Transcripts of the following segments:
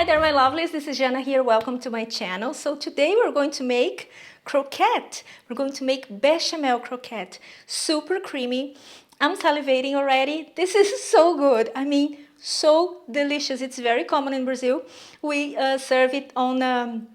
Hi there, my lovelies. This is Jana here. Welcome to my channel. So today we're going to make croquette. We're going to make bechamel croquette. Super creamy. I'm salivating already. This is so good. I mean, so delicious. It's very common in Brazil. We serve it on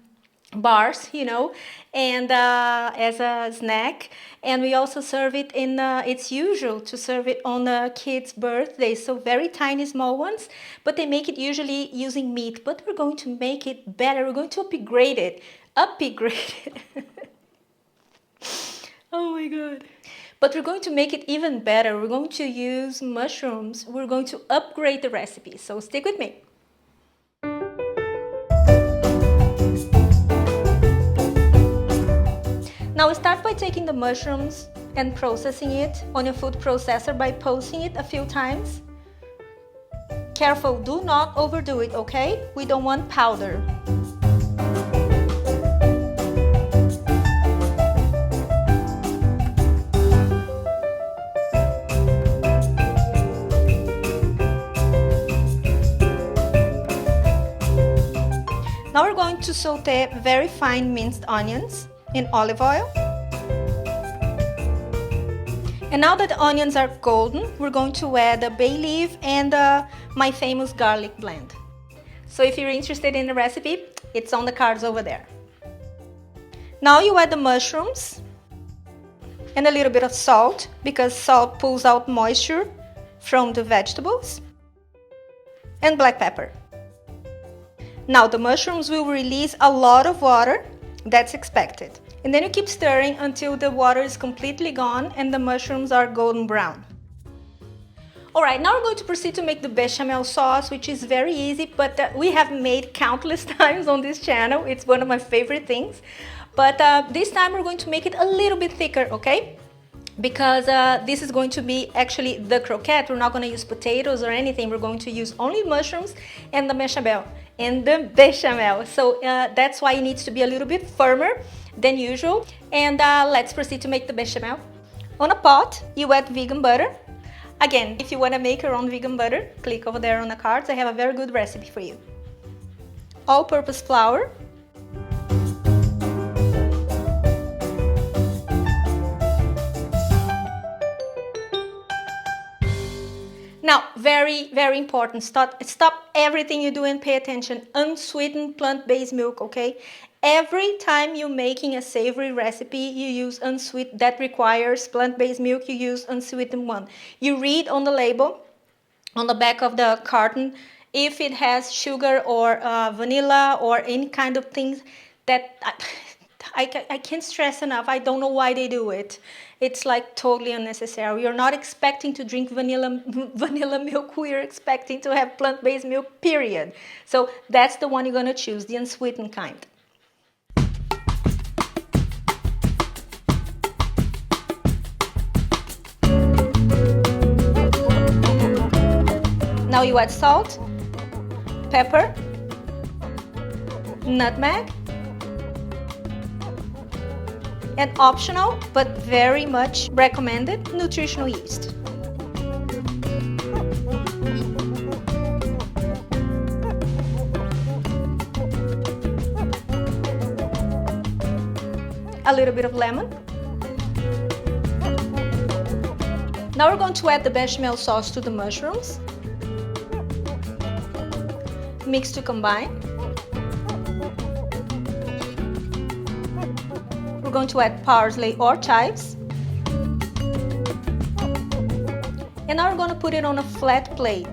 bars, you know, and as a snack, and we also serve it in it's usual to serve it on kids' birthdays, so very tiny small ones, but they make it usually using meat. But we're going to make it better. We're going to upgrade it. Oh my god. But we're going to make it even better. We're going to use mushrooms. We're going to upgrade the recipe, so stick with me. Now start by taking the mushrooms and processing it on your food processor by pulsing it a few times. Careful, do not overdo it, okay? We don't want powder. Now we're going to saute very fine minced onions in olive oil. And now that the onions are golden, we're going to add a bay leaf and my famous garlic blend. So if you're interested in the recipe, it's on the cards over there. Now you add the mushrooms and a little bit of salt, because salt pulls out moisture from the vegetables, and black pepper. Now the mushrooms will release a lot of water. That's expected. And then you keep stirring until the water is completely gone and the mushrooms are golden brown. Alright, now we're going to proceed to make the bechamel sauce, which is very easy, but we have made countless times on this channel. It's one of my favorite things. But this time we're going to make it a little bit thicker, okay? Because this is going to be actually the croquette. We're not going to use potatoes or anything. We're going to use only mushrooms and the bechamel. So that's why it needs to be a little bit firmer than usual. And let's proceed to make the bechamel. On a pot, you add vegan butter. Again, if you want to make your own vegan butter, click over there on the cards. I have a very good recipe for you. All-purpose flour. Now, very, very important, stop everything you do and pay attention. Unsweetened plant-based milk, okay? Every time you're making a savory recipe, you use unsweetened, that requires plant-based milk, you use unsweetened one. You read on the label, on the back of the carton, if it has sugar or vanilla or any kind of things that I can't stress enough. I don't know why they do it. It's like totally unnecessary. You're not expecting to drink vanilla milk. We're expecting to have plant-based milk, period. So that's the one you're going to choose, the unsweetened kind. Now you add salt, pepper, nutmeg, and optional, but very much recommended, nutritional yeast. A little bit of lemon. Now we're going to add the bechamel sauce to the mushrooms. Mix to combine. We're going to add parsley or chives. And now we're going to put it on a flat plate.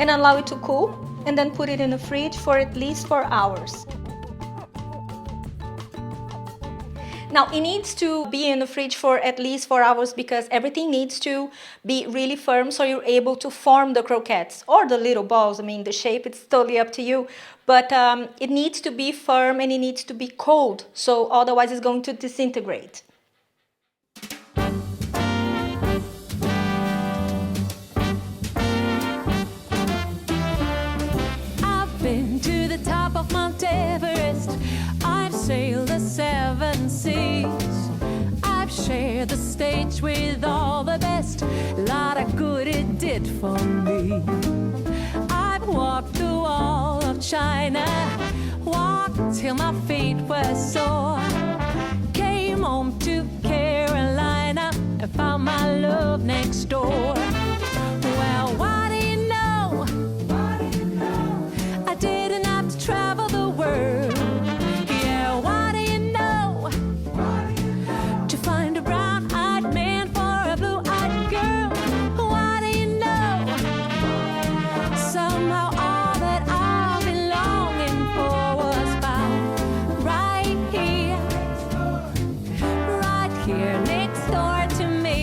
And allow it to cool, and then put it in the fridge for at least 4 hours. Now it needs to be in the fridge for at least 4 hours because everything needs to be really firm so you're able to form the croquettes or the little balls. I mean, the shape, it's totally up to you. But it needs to be firm and it needs to be cold, so otherwise it's going to disintegrate. I've been to the top top of Mount Everest. I've sailed the 7 seas. I've shared the stage with all the best. Lot of good it did for me. I've walked the wall of China, walked till my feet were sore. Came home to Carolina and found my love next door. Well, what do you know? I didn't have to travel the world. Yeah, what do you know? To find a brown-eyed man for a blue-eyed girl. What do you know? Somehow all that I've been longing for was found right here next door to me.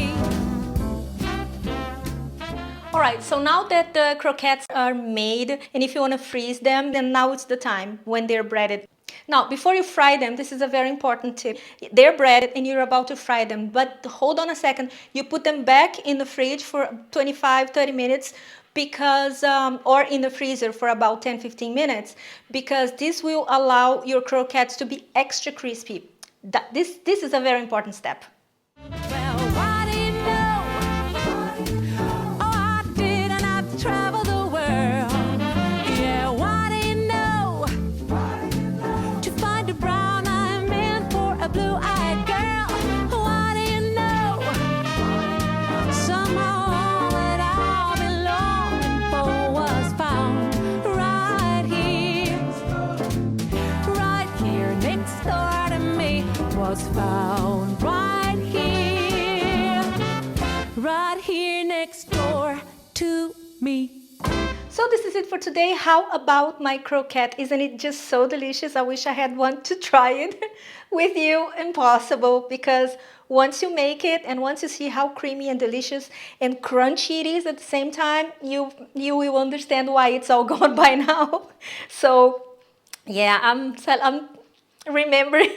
Alright, so now that the croquettes are made, and if you want to freeze them, then now it's the time when they're breaded. Now, before you fry them, this is a very important tip. They're breaded and you're about to fry them, but hold on a second. You put them back in the fridge for 25-30 minutes because, or in the freezer for about 10-15 minutes, because this will allow your croquettes to be extra crispy. This is a very important step. Well, what do you know? Oh, I didn't have to travel the world. Yeah, what do you know? To find a brown-eyed man for a blue-eyed girl. What do you know? Somehow all that I've been longing for was found right here next door to me. Was found right here next door to me. So this is it for today. How about my croquette? Isn't it just so delicious? I wish I had one to try it with you. Impossible, because once you make it and once you see how creamy and delicious and crunchy it is at the same time, you will understand why it's all gone by now. So yeah, I'm remembering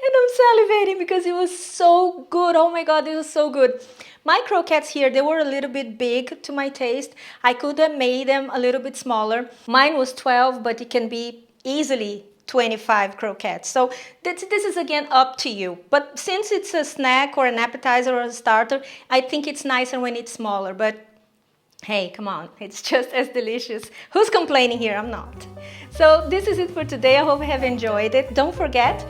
and I'm salivating because it was so good. Oh my God, it was so good. My croquettes here, they were a little bit big to my taste. I could have made them a little bit smaller. Mine was 12, but it can be easily 25 croquettes. So this is again up to you. But since it's a snack or an appetizer or a starter, I think it's nicer when it's smaller. But hey, come on, it's just as delicious. Who's complaining here? I'm not. So this is it for today. I hope you have enjoyed it. Don't forget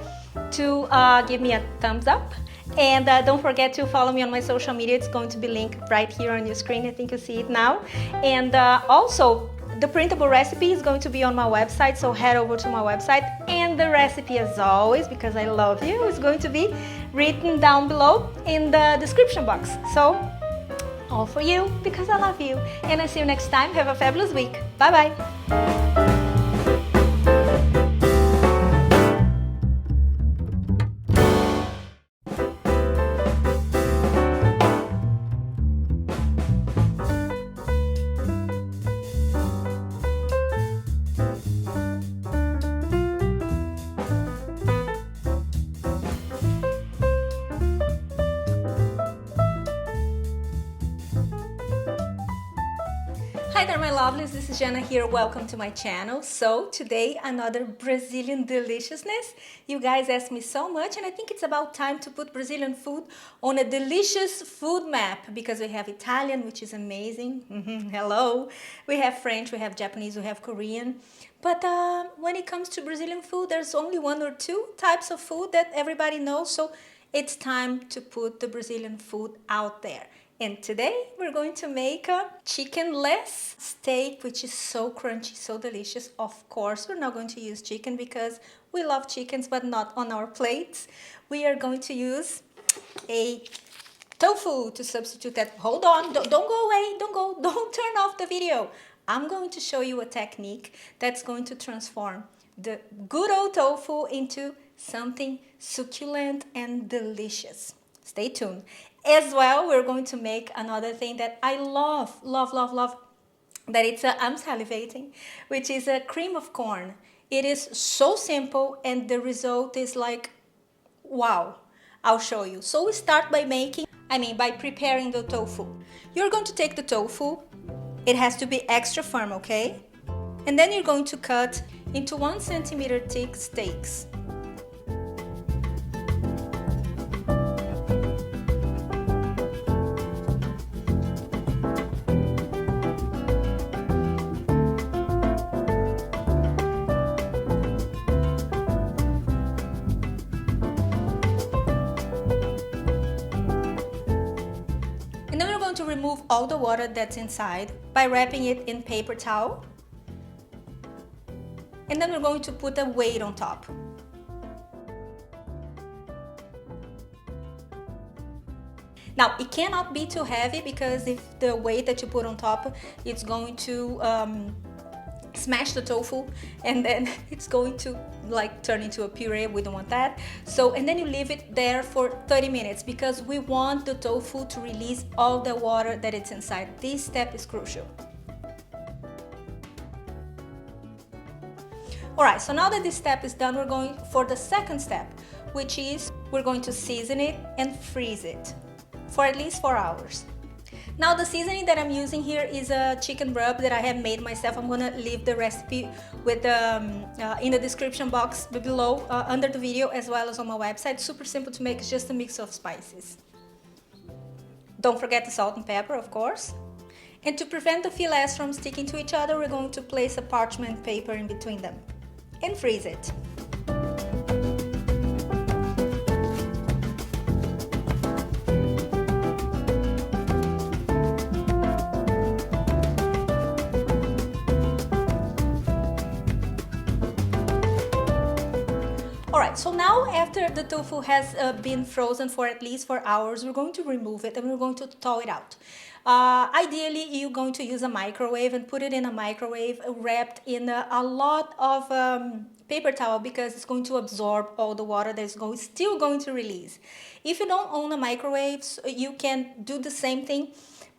to give me a thumbs up. And don't forget to follow me on my social media. It's going to be linked right here on your screen. I think you see it now. And also, the printable recipe is going to be on my website, so head over to my website. And the recipe, as always, because I love you, is going to be written down below in the description box. So, all for you, because I love you. And I'll see you next time. Have a fabulous week. Bye-bye. Hi there, my lovelies, this is Jana here. Welcome to my channel. So today, another Brazilian deliciousness. You guys asked me so much, and I think it's about time to put Brazilian food on a delicious food map, because we have Italian, which is amazing. Hello. We have French, we have Japanese, we have Korean. But when it comes to Brazilian food, there's only 1 or 2 types of food that everybody knows. So it's time to put the Brazilian food out there. And today we're going to make a chickenless steak, which is so crunchy, so delicious. Of course, we're not going to use chicken because we love chickens, but not on our plates. We are going to use a tofu to substitute that. Hold on, don't go away, don't turn off the video. I'm going to show you a technique that's going to transform the good old tofu into something succulent and delicious. Stay tuned. As well, we're going to make another thing that I love, that I'm salivating, which is a cream of corn. It is so simple and the result is like, wow. I'll show you. So we start by preparing the tofu. You're going to take the tofu. It has to be extra firm, okay? And then you're going to cut into 1 centimeter thick steaks. And then we're going to remove all the water that's inside by wrapping it in paper towel. And then we're going to put a weight on top. Now, it cannot be too heavy because if the weight that you put on top, it's going to smash the tofu and then it's going to like turn into a puree. We don't want that. So, and then you leave it there for 30 minutes because we want the tofu to release all the water that it's inside. This step is crucial. Alright, so now that this step is done, we're going for the second step, which is we're going to season it and freeze it for at least 4 hours. Now the seasoning that I'm using here is a chicken rub that I have made myself. I'm gonna leave the recipe with in the description box below under the video, as well as on my website. Super simple to make, it's just a mix of spices. Don't forget the salt and pepper, of course. And to prevent the fillets from sticking to each other, we're going to place a parchment paper in between them and freeze it. Alright, so now after the tofu has been frozen for at least 4 hours, we're going to remove it and we're going to thaw it out. Ideally, you're going to use a microwave and put it in a microwave wrapped in a lot of paper towel because it's going to absorb all the water that's still going to release. If you don't own a microwave, you can do the same thing,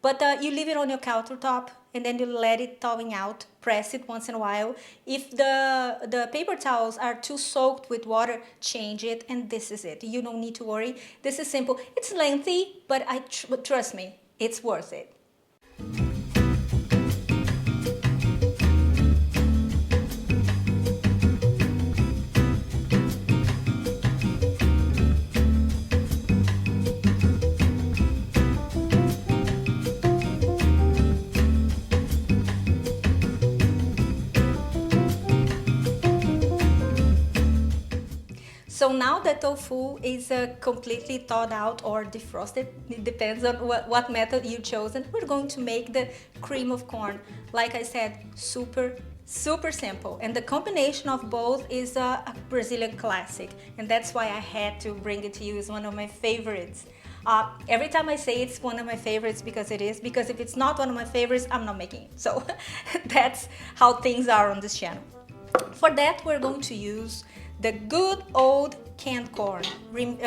but you leave it on your countertop and then you let it thawing out, press it once in a while. If the paper towels are too soaked with water, change it, and this is it. You don't need to worry. This is simple. It's lengthy, but trust me, it's worth it. So now the tofu is completely thawed out or defrosted, it depends on what method you've chosen. We're going to make the cream of corn. Like I said, super simple. And the combination of both is a Brazilian classic. And that's why I had to bring it to you. It's one of my favorites. Every time I say it's one of my favorites, because it is, because if it's not one of my favorites, I'm not making it. So that's how things are on this channel. For that, we're going to use the good old canned corn. Remove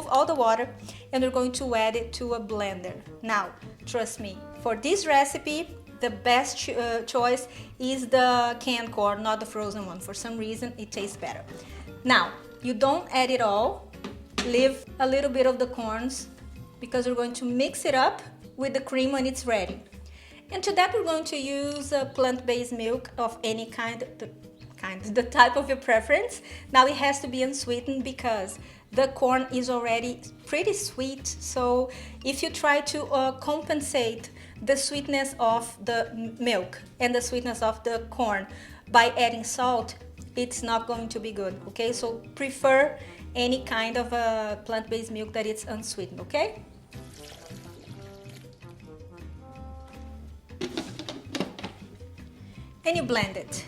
all the water and we're going to add it to a blender. Now, trust me, for this recipe, the best choice is the canned corn, not the frozen one. For some reason, it tastes better. Now, you don't add it all. Leave a little bit of the corns because we're going to mix it up with the cream when it's ready. And to that, we're going to use plant-based milk of any kind, the type of your preference. Now it has to be unsweetened because the corn is already pretty sweet. So if you try to compensate the sweetness of the milk and the sweetness of the corn by adding salt, it's not going to be good, okay? So prefer any kind of plant-based milk that it's unsweetened, okay? And you blend it.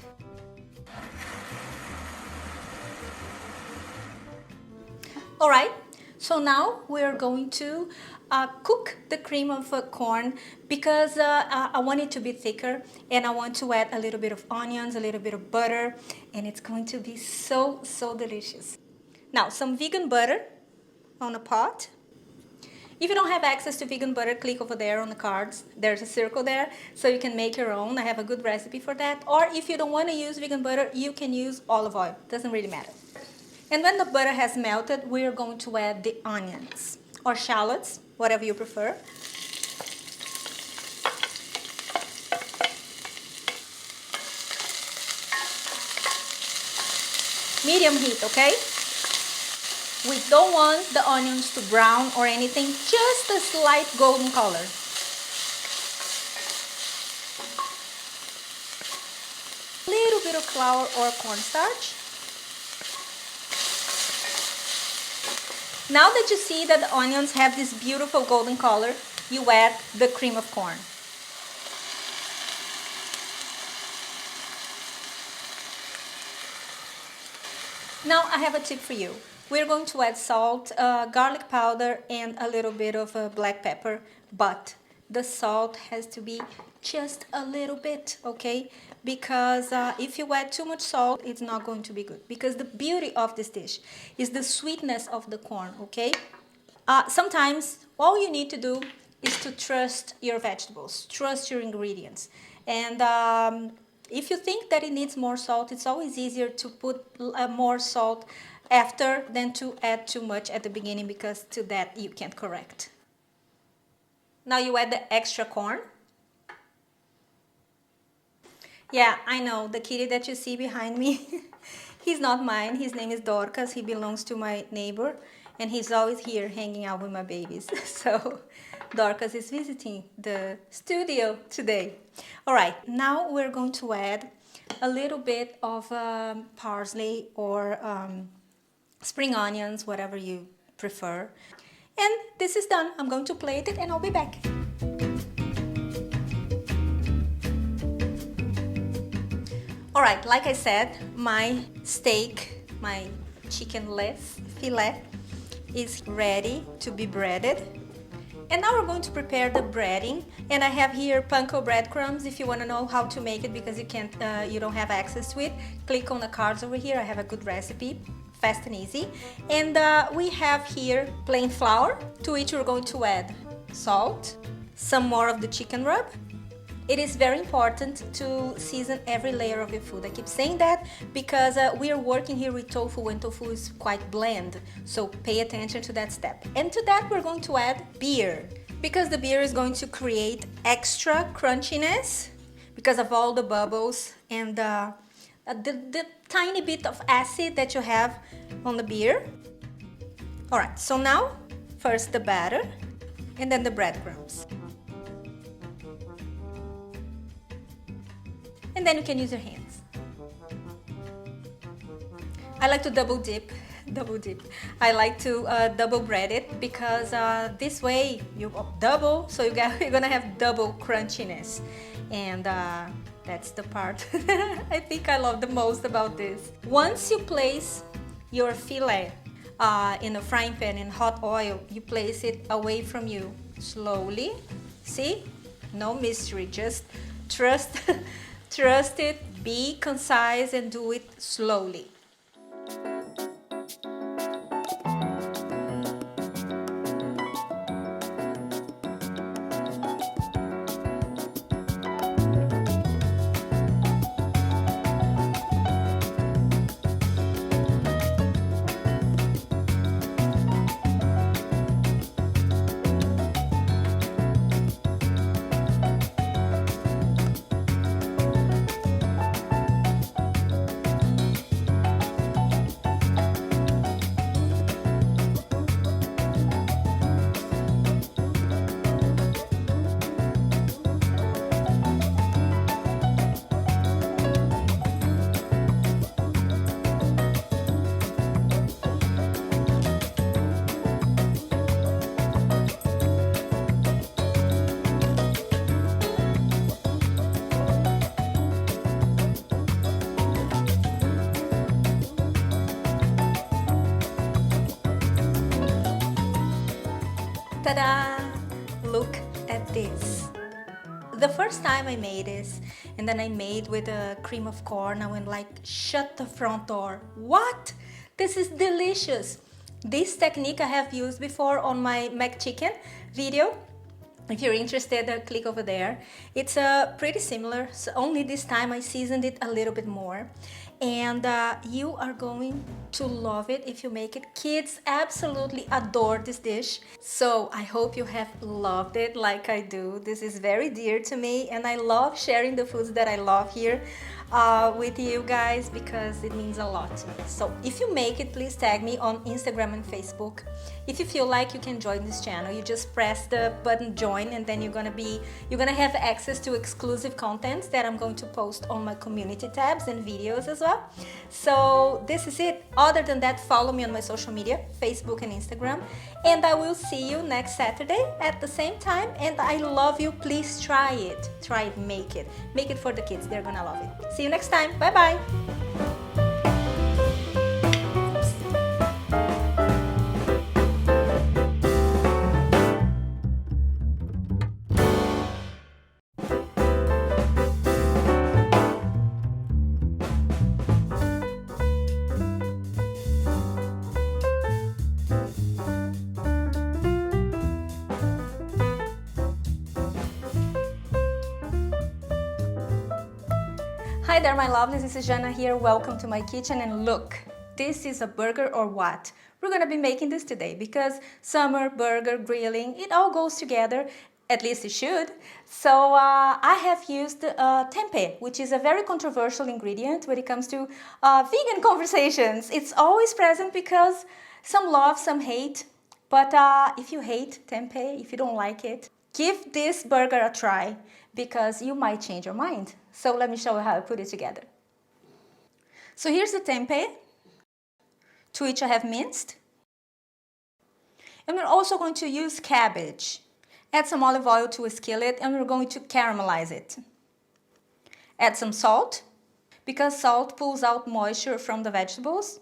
All right, so now we're going to cook the cream of corn because I want it to be thicker and I want to add a little bit of onions, a little bit of butter, and it's going to be so delicious. Now, some vegan butter on a pot. If you don't have access to vegan butter, click over there on the cards. There's a circle there, so you can make your own. I have a good recipe for that. Or if you don't want to use vegan butter, you can use olive oil. Doesn't really matter. And when the butter has melted, we are going to add the onions or shallots, whatever you prefer. Medium heat, okay? We don't want the onions to brown or anything, just a slight golden color. A little bit of flour or cornstarch. Now that you see that the onions have this beautiful golden color, you add the cream of corn. Now I have a tip for you. We're going to add salt, garlic powder, and a little bit of black pepper, but the salt has to be just a little bit, okay? Because if you add too much salt, it's not going to be good. Because the beauty of this dish is the sweetness of the corn, okay? Sometimes all you need to do is to trust your vegetables, trust your ingredients. And if you think that it needs more salt, it's always easier to put more salt after than to add too much at the beginning, because to that you can't correct. Now you add the extra corn. Yeah, I know, the kitty that you see behind me, he's not mine. His name is Dorcas. He belongs to my neighbor, and he's always here hanging out with my babies. So Dorcas is visiting the studio today. All right, now we're going to add a little bit of parsley or spring onions, whatever you prefer. And this is done. I'm going to plate it and I'll be back. All right, like I said, my steak, my chicken leg fillet is ready to be breaded. And now we're going to prepare the breading. And I have here panko breadcrumbs. If you want to know how to make it because you don't have access to it, click on the cards over here. I have a good recipe, fast and easy. And we have here plain flour, to which we're going to add salt, some more of the chicken rub. It is very important to season every layer of your food. I keep saying that because we are working here with tofu, and tofu is quite bland. So pay attention to that step. And to that we're going to add beer, because the beer is going to create extra crunchiness because of all the bubbles and the tiny bit of acid that you have on the beer. All right, so now first the batter and then the breadcrumbs. And then you can use your hands. I like to double dip. I like to double bread it because this way you double, so you're gonna have double crunchiness. And that's the part I think I love the most about this. Once you place your fillet in a frying pan in hot oil, you place it away from you slowly. See? No mystery, just trust. Trust it, be concise, and do it slowly. Ta-da! Look at this. The first time I made this, and then I made with a cream of corn, I went like, shut the front door. What? This is delicious. This technique I have used before on my McChicken video. If you're interested, click over there. It's pretty similar, so only this time I seasoned it a little bit more. And you are going to love it if you make it. Kids absolutely adore this dish. So I hope you have loved it like I do. This is very dear to me, and I love sharing the foods that I love here. with you guys because it means a lot to me. So if you make it, please tag me on Instagram and Facebook. If you feel like you can join this channel, you just press the button join, and then you're gonna have access to exclusive contents that I'm going to post on my community tabs and videos as well. So this is it. Other than that, follow me on my social media, Facebook and Instagram, and I will see you next Saturday at the same time. And I love you. Please try it, make it for the kids. They're gonna love it. See you next time. Bye bye. Hi there, my lovelies, this is Jana here. Welcome to my kitchen, and look, this is a burger or what? We're gonna be making this today because summer, burger, grilling, it all goes together, at least it should. So I have used tempeh, which is a very controversial ingredient when it comes to vegan conversations. It's always present because some love, some hate, but if you hate tempeh, if you don't like it, give this burger a try because you might change your mind. So let me show you how I put it together. So here's the tempeh, to which I have minced. And we're also going to use cabbage. Add some olive oil to a skillet and we're going to caramelize it. Add some salt, because salt pulls out moisture from the vegetables.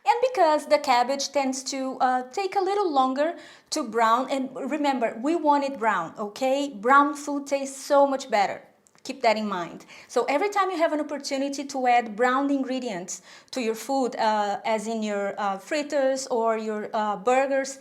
And because the cabbage tends to take a little longer to brown, and remember, we want it brown, okay? Brown food tastes so much better. Keep that in mind. So every time you have an opportunity to add browned ingredients to your food, as in your fritters or your burgers,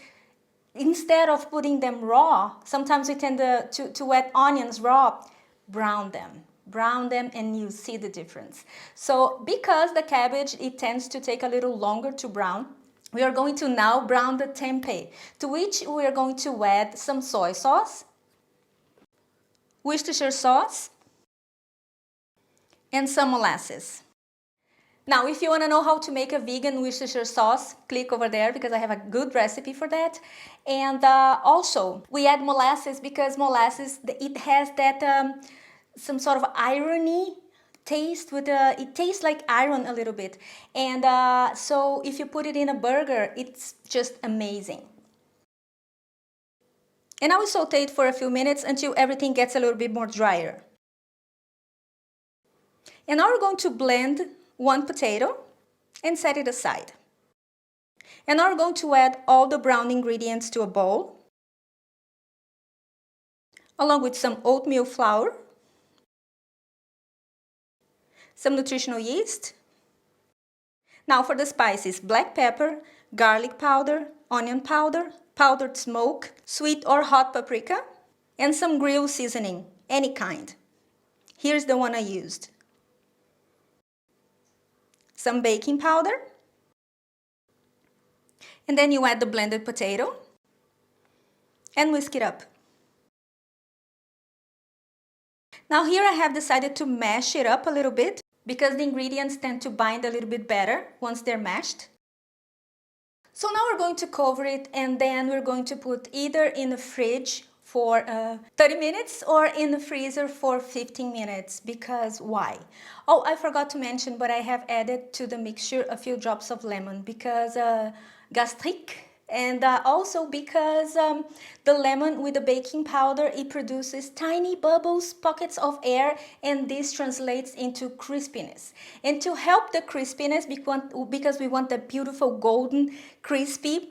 instead of putting them raw, sometimes we tend to add onions raw, brown them. Brown them and you see the difference. So because the cabbage, it tends to take a little longer to brown, we are going to now brown the tempeh, to which we are going to add some soy sauce, Worcestershire sauce, and some molasses. Now, if you want to know how to make a vegan Worcestershire sauce, click over there because I have a good recipe for that. And also, we add molasses because molasses, it has that some sort of irony taste with it tastes like iron a little bit, and so if you put it in a burger, it's just amazing. And I will saute it for a few minutes until everything gets a little bit more drier. And now we're going to blend one potato and set it aside. And now we're going to add all the browned ingredients to a bowl, along with some oatmeal flour, some nutritional yeast. Now for the spices: black pepper, garlic powder, onion powder, powdered smoke, sweet or hot paprika, and some grill seasoning, any kind. Here's the one I used. Some baking powder. And then you add the blended potato and whisk it up. Now here I have decided to mash it up a little bit, because the ingredients tend to bind a little bit better once they're mashed. So now we're going to cover it, and then we're going to put either in the fridge for 30 minutes or in the freezer for 15 minutes. Because why? Oh, I forgot to mention, but I have added to the mixture a few drops of lemon because gastrique. And also because the lemon with the baking powder, it produces tiny bubbles, pockets of air, and this translates into crispiness. And to help the crispiness, because we want the beautiful golden crispy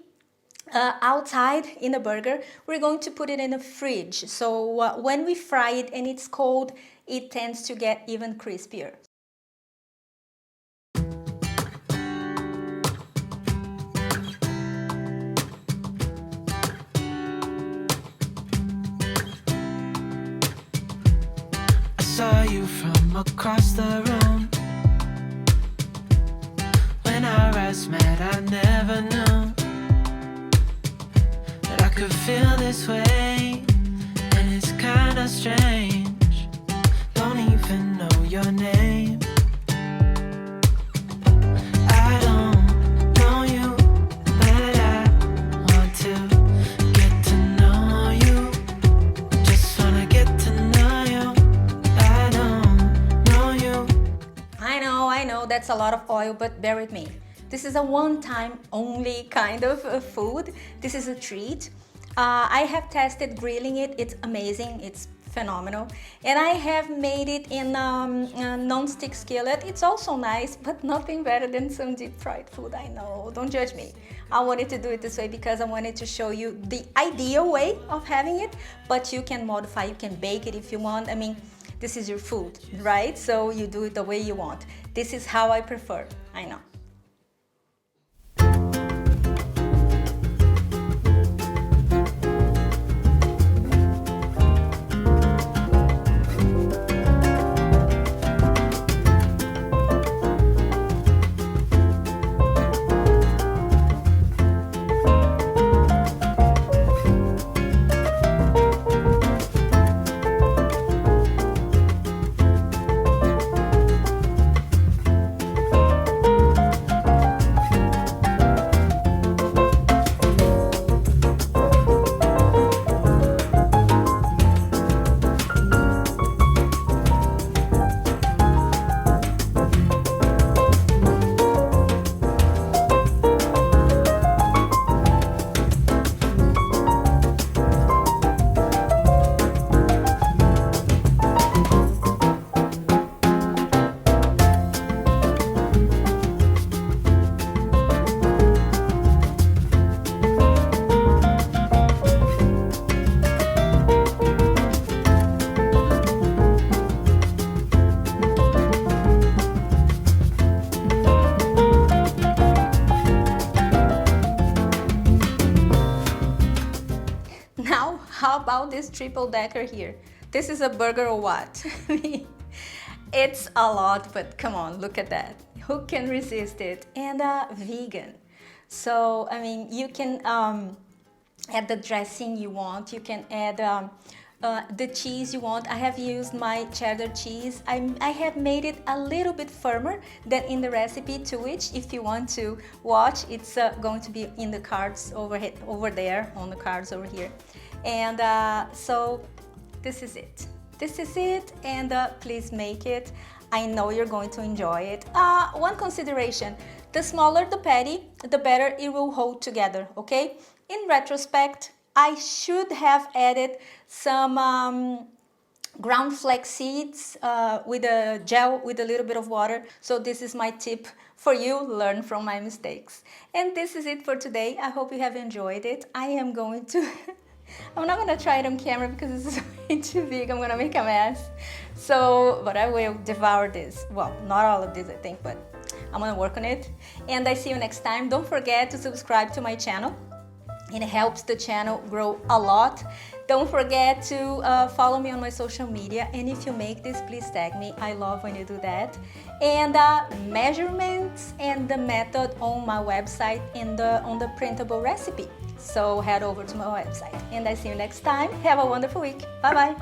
outside in the burger, we're going to put it in the fridge. So when we fry it and it's cold, it tends to get even crispier. Saw you from across the room. When our eyes met, I never knew that I could feel this way, and it's kinda strange. Don't even that's a lot of oil, but bear with me. This is a one-time only kind of food. This is a treat. I have tested grilling it. It's amazing. It's phenomenal. And I have made it in a non-stick skillet. It's also nice, but nothing better than some deep fried food. I know, don't judge me. I wanted to do it this way because I wanted to show you the ideal way of having it, but you can modify, you can bake it if you want. I mean, this is your food, right? So you do it the way you want. This is how I prefer, I know. Now, how about this triple decker here? This is a burger or what? It's a lot, but come on, look at that. Who can resist it? And vegan. So, I mean, you can add the dressing you want. You can add the cheese you want. I have used my cheddar cheese. I have made it a little bit firmer than in the recipe, to which, if you want to watch, it's going to be in the cards over there, on the cards over here. And so this is it. This is it, and please make it. I know you're going to enjoy it. One consideration, the smaller the patty, the better it will hold together, okay? In retrospect, I should have added some ground flax seeds with a gel with a little bit of water. So this is my tip for you, learn from my mistakes. And this is it for today. I hope you have enjoyed it. I am going to I'm not gonna try it on camera because this is way too big. I'm gonna make a mess. So, but I will devour this. Well, not all of this, I think, but I'm gonna work on it. And I see you next time. Don't forget to subscribe to my channel. It helps the channel grow a lot. Don't forget to follow me on my social media. And if you make this, please tag me. I love when you do that. And measurements and the method on my website and on the printable recipe. So head over to my website. And I see you next time. Have a wonderful week. Bye-bye.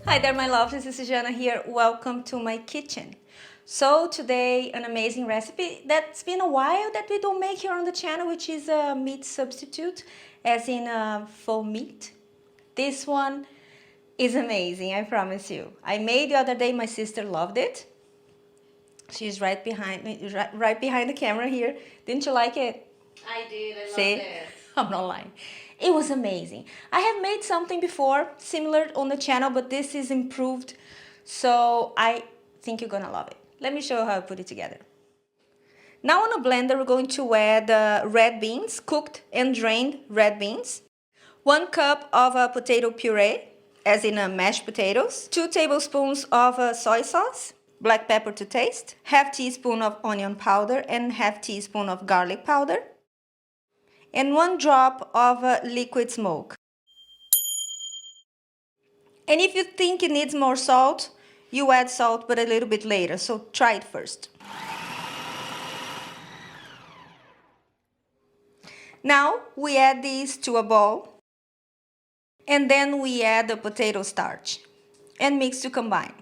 Hi there, my loves, this is Jana here. Welcome to my kitchen. So today, an amazing recipe that's been a while that we don't make here on the channel, which is a meat substitute, as in faux meat. This one is amazing, I promise you. I made the other day, my sister loved it. She's right behind me, right behind the camera here. Didn't you like it? I did, I loved See? it. I'm not lying. It was amazing. I have made something before, similar on the channel, but this is improved. So I think you're gonna love it. Let me show you how I put it together. Now on a blender, we're going to add red beans, cooked and drained red beans. 1 cup of potato puree, as in mashed potatoes. 2 tablespoons of soy sauce. Black pepper to taste. Half teaspoon of onion powder and half teaspoon of garlic powder. And 1 drop of liquid smoke. And if you think it needs more salt, you add salt, but a little bit later, so try it first. Now we add these to a bowl. And then we add the potato starch and mix to combine.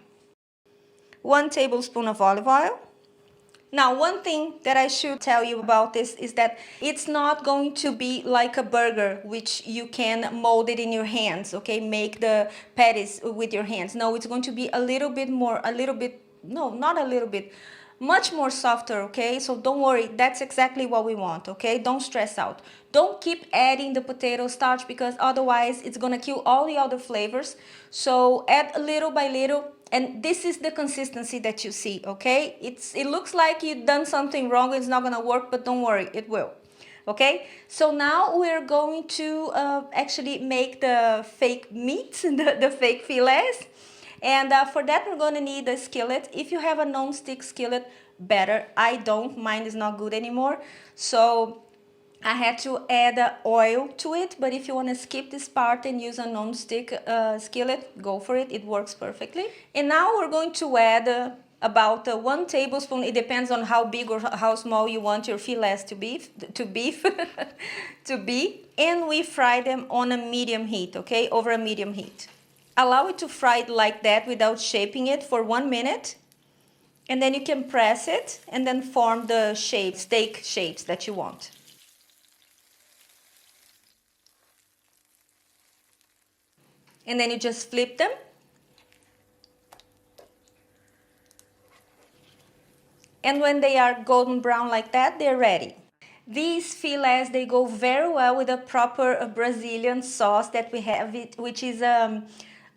1 tablespoon of olive oil. Now, one thing that I should tell you about this is that it's not going to be like a burger, which you can mold it in your hands, okay? Make the patties with your hands. No, it's going to be a little bit more, no, not a little bit, much more softer, okay? So don't worry, that's exactly what we want, okay? Don't stress out. Don't keep adding the potato starch because otherwise it's gonna kill all the other flavors. So add little by little. And this is the consistency that you see, okay? It looks like you've done something wrong, it's not gonna work, but don't worry, it will, okay? So now we're going to actually make the fake meat, the fake fillets. And for that, we're gonna need a skillet. If you have a non-stick skillet, better. I don't, mine is not good anymore. So I had to add oil to it, but if you want to skip this part and use a non-stick skillet, go for it, it works perfectly. And now we're going to add about 1 tablespoon, it depends on how big or how small you want your fillets to be, and we fry them on a medium heat, okay, over a medium heat. Allow it to fry it like that without shaping it for 1 minute, and then you can press it and then form the shape, steak shapes that you want. And then you just flip them. And when they are golden brown like that, they're ready. These fillets, they go very well with a proper Brazilian sauce that we have, which is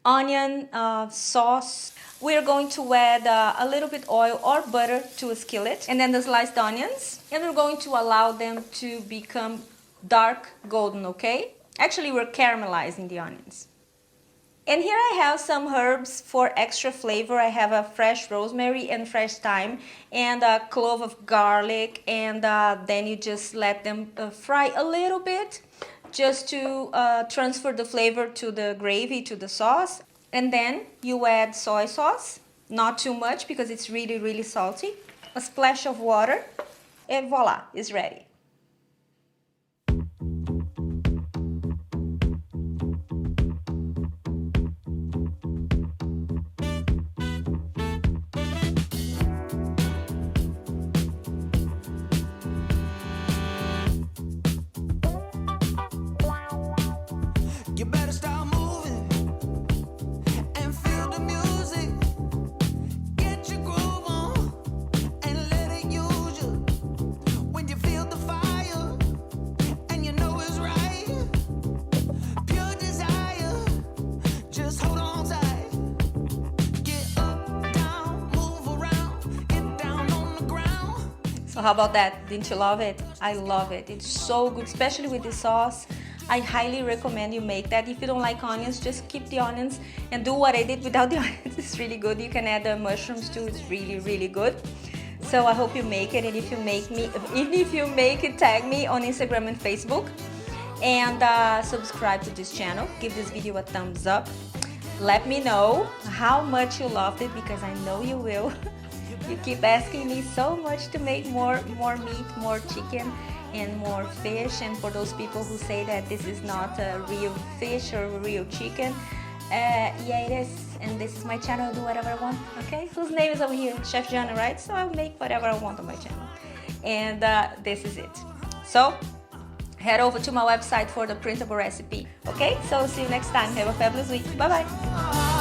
onion sauce. We're going to add a little bit oil or butter to a skillet, and then the sliced onions. And we're going to allow them to become dark golden, okay? Actually, we're caramelizing the onions. And here I have some herbs for extra flavor. I have a fresh rosemary and fresh thyme and a clove of garlic, and then you just let them fry a little bit just to transfer the flavor to the gravy, to the sauce. And then you add soy sauce, not too much because it's really, really salty. A splash of water, and voila, it's ready. You better start moving and feel the music. Get your groove on and let it use you. When you feel the fire and you know it's right, pure desire, just hold on tight. Get up, down, move around, get down on the ground. So how about that? Didn't you love it? I love it. It's so good, especially with this sauce. I highly recommend you make that. If you don't like onions, just keep the onions and do what I did without the onions. It's really good. You can add the mushrooms too. It's really, really good. So I hope you make it, and if you make it, tag me on Instagram and Facebook, and subscribe to this channel. Give this video a thumbs up. Let me know how much you loved it, because I know you will. You keep asking me so much to make more meat, more chicken, and more fish. And for those people who say that this is not a real fish or real chicken, yeah, it is. And this is my channel. I'll do whatever I want, okay? Whose name is over here? Chef Jana, right? So I'll make whatever I want on my channel. And this is it. So head over to my website for the printable recipe, okay? So see you next time. Have a fabulous week. Bye bye.